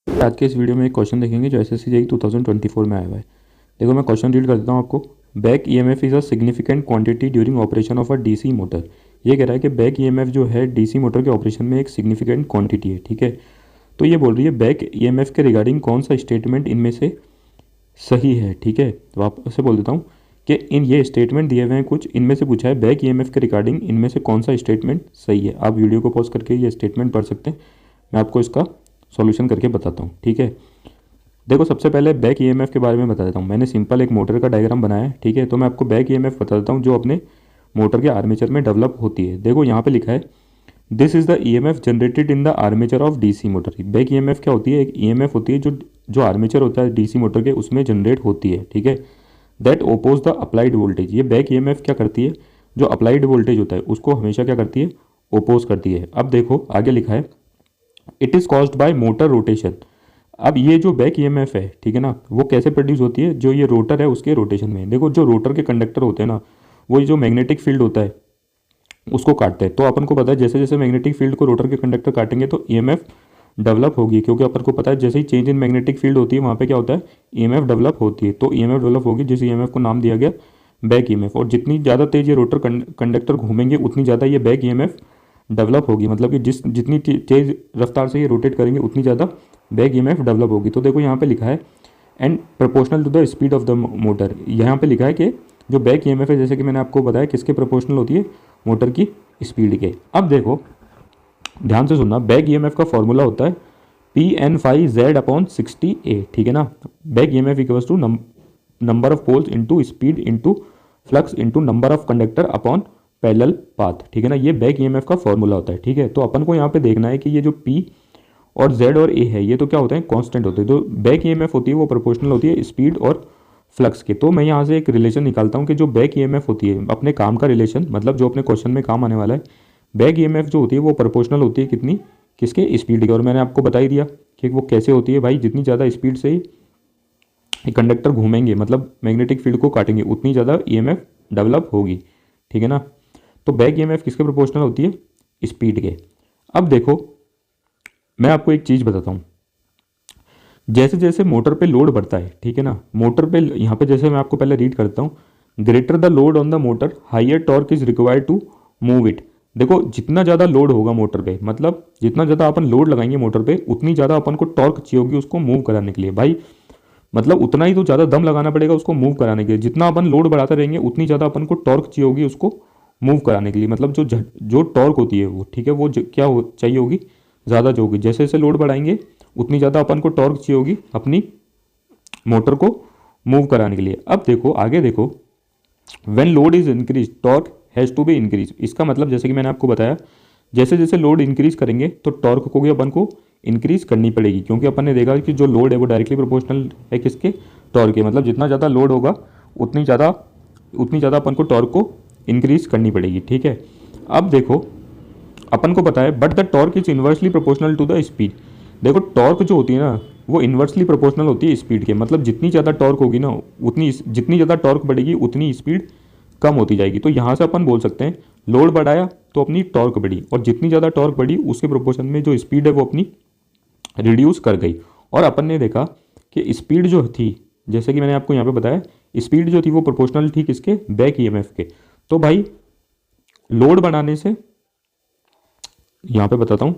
आज के इस वीडियो में एक क्वेश्चन देखेंगे जो एसएससी जेईई 2024 में आया हुआ है। देखो मैं क्वेश्चन रीड कर देता हूँ आपको। Back EMF is a significant quantity during operation of a DC motor. ये कह रहा है कि बैक ईएमएफ जो है डीसी मोटर के ऑपरेशन में एक सिग्निफिकेंट क्वांटिटी है, ठीक है। तो ये बोल रही है बैक ईएमएफ के रिगार्डिंग कौन सा स्टेटमेंट इनमें से सही है, ठीक है। तो वापस से बोल देता हूँ कि इन ये स्टेटमेंट दिए हुए हैं कुछ, इनमें से पूछा है बैक ईएमएफ के रिगार्डिंग इनमें से कौन सा स्टेटमेंट सही है। आप वीडियो को पॉज करके ये स्टेटमेंट पढ़ सकते हैं, मैं आपको इसका सॉल्यूशन करके बताता हूँ, ठीक है। देखो सबसे पहले बैक ईएमएफ के बारे में बता देता हूँ। मैंने सिंपल एक मोटर का डायग्राम बनाया है, ठीक है। तो मैं आपको बैक ईएमएफ बता देता हूँ जो अपने मोटर के आर्मेचर में डेवलप होती है। देखो यहाँ पे लिखा है this is the EMF generated in the armature of DC motor. Back EMF क्या होती है? एक ईएमएफ होती है जो जो आर्मेचर होता है डीसी मोटर के उसमें जनरेट होती है, ठीक है। That oppose the applied voltage. ये बैक ईएमएफ क्या करती है? जो अप्लाइड वोल्टेज होता है उसको हमेशा क्या करती है? ओपोज करती है। अब देखो आगे लिखा है it is caused by motor rotation. अब ये जो बैक ईएमएफ है, ठीक है ना, वो कैसे प्रोड्यूस होती है? जो ये रोटर है उसके रोटेशन में। देखो जो रोटर के कंडक्टर होते हैं ना, वो जो मैग्नेटिक फील्ड होता है उसको काटते हैं। तो अपन को पता है जैसे जैसे मैग्नेटिक फील्ड को रोटर के कंडक्टर काटेंगे तो ईएमएफ डेवलप होगी, क्योंकि अपन को पता है जैसे ही चेंज इन मैग्नेटिक फील्ड होती है वहाँ पे क्या होता है? ईएमएफ डेवलप होती है। तो ईएमएफ डेवलप होगी जिस ईएमएफ को नाम दिया गया बैक ईएमएफ। और जितनी ज़्यादा तेज ये रोटर कंडक्टर घूमेंगे उतनी ज़्यादा ये बैक ईएमएफ डेवलप होगी। मतलब कि जितनी तेज रफ्तार से ये रोटेट करेंगे उतनी ज़्यादा बैक ईएमएफ डेवलप होगी। तो देखो यहाँ पे लिखा है and proportional to the speed of the motor. यहाँ पे लिखा है कि जो बैक ईएमएफ है, जैसे कि मैंने आपको बताया, किसके प्रोपोर्शनल होती है? मोटर की स्पीड के। अब देखो ध्यान से सुनना, बैक ईएमएफ का फॉर्मूला होता है P n phi Z/60A, ठीक है ना। Back EMF equals to number of poles into speed into flux into number of conductor upon parallel path, ठीक है ना। ये बैक ईएमएफ का फॉर्मूला होता है, ठीक है। तो अपन को यहाँ पे देखना है कि ये जो P और Z और A है ये तो क्या होते हैं? कांस्टेंट होते हैं। तो बैक ईएमएफ होती है वो प्रोपोर्शनल होती है स्पीड और फ्लक्स के। तो मैं यहाँ से एक रिलेशन निकालता हूँ कि जो बैक ईएमएफ होती है अपने काम का रिलेशन, मतलब जो अपने क्वेश्चन में काम आने वाला है, बैक ईएमएफ जो होती है वो प्रोपोर्शनल होती है कितनी? किसके? स्पीड के। और मैंने आपको बता ही दिया कि वो कैसे होती है भाई। जितनी ज़्यादा स्पीड से कंडक्टर घूमेंगे, मतलब मैग्नेटिक फील्ड को काटेंगे, उतनी ज़्यादा ईएमएफ डेवलप होगी, ठीक है ना। तो बैक ईएमएफ किसके प्रोपोर्शनल होती है? स्पीड के। अब देखो मैं आपको एक चीज़ बताता हूँ। जैसे जैसे मोटर पे लोड बढ़ता है, ठीक है ना, मोटर पे यहाँ पे जैसे मैं आपको पहले रीड करता हूँ, greater the load on the motor higher torque is required to move it. देखो जितना ज़्यादा लोड होगा मोटर पे, मतलब जितना ज़्यादा अपन लोड लगाएंगे मोटर पे उतनी ज़्यादा अपन को टॉर्क चाहिए होगी उसको मूव कराने के लिए भाई। मतलब उतना ही तो ज़्यादा दम लगाना पड़ेगा उसको मूव कराने के लिए। जितना अपन लोड बढ़ाते रहेंगे उतनी ज़्यादा अपन को टॉर्क चाहिए होगी उसको मूव कराने के लिए। मतलब जो टॉर्क होती है वो, ठीक है, वो क्या चाहिए होगी? ज़्यादा जो होगी। जैसे जैसे लोड बढ़ाएंगे उतनी ज़्यादा अपन को टॉर्क चाहिए होगी अपनी मोटर को मूव कराने के लिए। अब देखो आगे देखो, when load is increase torque has to be increase. इसका मतलब जैसे कि मैंने आपको बताया जैसे जैसे लोड इंक्रीज करेंगे तो टॉर्क को भी अपन को इंक्रीज करनी पड़ेगी, क्योंकि अपन ने देखा कि जो लोड है वो डायरेक्टली प्रोपोर्शनल है किसके? टॉर्क के। मतलब जितना ज़्यादा लोड होगा उतनी ज़्यादा अपन को टॉर्क को इंक्रीज करनी पड़ेगी, ठीक है। अब देखो अपन को पता है but the torque is inversely proportional to the speed. देखो टॉर्क जो होती है ना वो इन्वर्सली प्रोपोर्शनल होती है स्पीड के। मतलब जितनी ज़्यादा टॉर्क होगी ना उतनी जितनी ज़्यादा टॉर्क बढ़ेगी उतनी स्पीड कम होती जाएगी। तो यहाँ से अपन बोल सकते हैं लोड बढ़ाया तो अपनी टॉर्क बढ़ी, और जितनी ज़्यादा टॉर्क बढ़ी उसके प्रोपोर्शन में जो स्पीड है वो अपनी रिड्यूस कर गई। और अपन ने देखा कि स्पीड जो थी, जैसे कि मैंने आपको यहाँ पे बताया, स्पीड जो थी वो प्रोपोर्शनल थी किसके? बैक ईएमएफ के। तो भाई लोड बढ़ाने से, यहाँ पे बताता हूँ,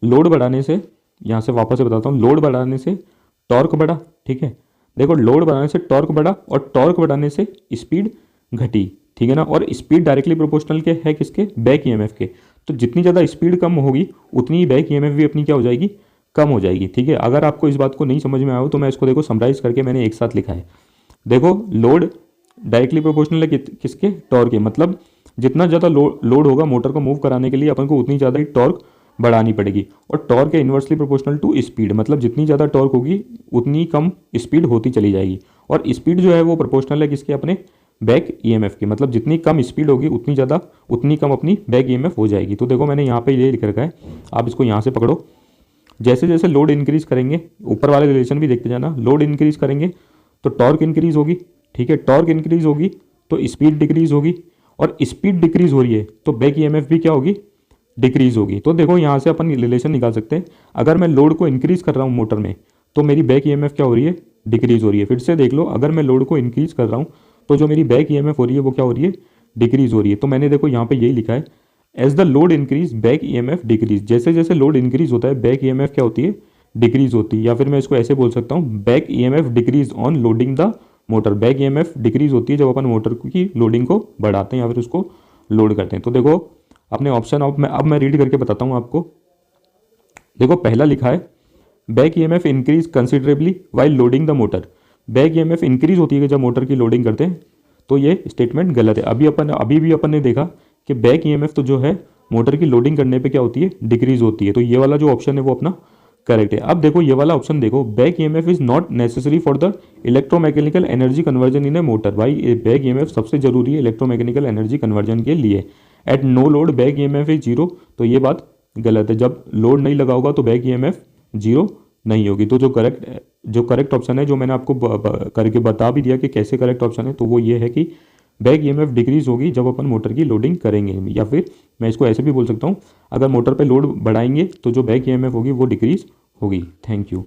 लोड बढ़ाने से, यहाँ से वापस से बताता हूँ, लोड बढ़ाने से टॉर्क बढ़ा, ठीक है। देखो लोड बढ़ाने से टॉर्क बढ़ा और टॉर्क बढ़ाने से स्पीड घटी, ठीक है ना। और स्पीड डायरेक्टली प्रोपोर्शनल के है किसके? बैक ईएमएफ के। तो जितनी ज़्यादा स्पीड कम होगी उतनी ही बैक ईएमएफ भी अपनी क्या हो जाएगी? कम हो जाएगी, ठीक है। अगर आपको इस बात को नहीं समझ में आया हो तो मैं इसको देखो समराइज करके मैंने एक साथ लिखा है। देखो लोड डायरेक्टली प्रोपोर्शनल है किसके? टॉर्क के। मतलब जितना ज़्यादा लोड होगा मोटर को मूव कराने के लिए अपन को उतनी ज़्यादा ही टॉर्क बढ़ानी पड़ेगी। और टॉर्क है इन्वर्सली प्रोपोर्शनल टू स्पीड। मतलब जितनी ज़्यादा टॉर्क होगी उतनी कम स्पीड होती चली जाएगी। और स्पीड जो है वो प्रोपोर्शनल है किसके? अपने बैक ईएमएफ की। मतलब जितनी कम स्पीड होगी उतनी कम अपनी बैक ईएमएफ हो जाएगी। तो देखो मैंने यहाँ पे ये लिख रखा है, आप इसको यहाँ से पकड़ो। जैसे जैसे लोड इंक्रीज करेंगे, ऊपर वाले रिलेशन भी देखते जाना, लोड इंक्रीज करेंगे तो टॉर्क इंक्रीज होगी, ठीक है। टॉर्क इंक्रीज होगी तो स्पीड डिक्रीज होगी, और स्पीड डिक्रीज हो रही है तो बैक ईएमएफ भी क्या होगी? डिक्रीज होगी। तो देखो यहाँ से अपन रिलेशन निकाल सकते हैं, अगर मैं लोड को इंक्रीज कर रहा हूँ मोटर में तो मेरी बैक ईएमएफ क्या हो रही है, डिक्रीज हो रही है। फिर से देख लो, अगर मैं लोड को इंक्रीज कर रहा हूँ तो जो मेरी बैक ईएमएफ हो रही है वो क्या हो रही है, डिक्रीज हो रही है। तो मैंने देखो यहाँ पे यही लिखा है, as the load increase back EMF decrease. जैसे जैसे लोड इंक्रीज होता है बैक ईएमएफ क्या होती है, डिक्रीज होती है। या फिर मैं इसको ऐसे बोल सकता हूँ, back EMF decrease on loading the motor. Back EMF decrease होती है जब अपन मोटर की लोडिंग को बढ़ाते हैं या फिर उसको लोड करते हैं। तो देखो अपने ऑप्शन अब मैं रीड करके बताता हूँ आपको। देखो पहला लिखा है, back EMF increase considerably while loading the motor. Back EMF increase होती है जब मोटर की लोडिंग करते हैं, तो ये स्टेटमेंट गलत है। अभी भी अपन ने देखा कि बैक ईएमएफ तो जो है मोटर की लोडिंग करने पे क्या होती है, डिक्रीज होती है। तो ये वाला जो ऑप्शन है वो अपना करेक्ट है। अब देखो ये वाला ऑप्शन देखो, back EMF is not necessary for the electromechanical energy conversion in a motor. भाई बैक ईएमएफ सबसे जरूरी है इलेक्ट्रोमैकेनिकल एनर्जी कन्वर्जन के लिए। At no load back EMF is zero, तो ये बात गलत है। जब लोड नहीं लगा होगा तो बैक ईएमएफ जीरो नहीं होगी। तो जो करेक्ट ऑप्शन है, जो मैंने आपको करके बता भी दिया कि कैसे करेक्ट ऑप्शन है, तो वो ये है कि बैक ईएमएफ डिक्रीज होगी जब अपन मोटर की लोडिंग करेंगे। या फिर मैं इसको ऐसे भी बोल सकता हूँ, अगर मोटर पे लोड बढ़ाएंगे तो जो बैक ईएमएफ होगी वो डिक्रीज होगी। Thank you.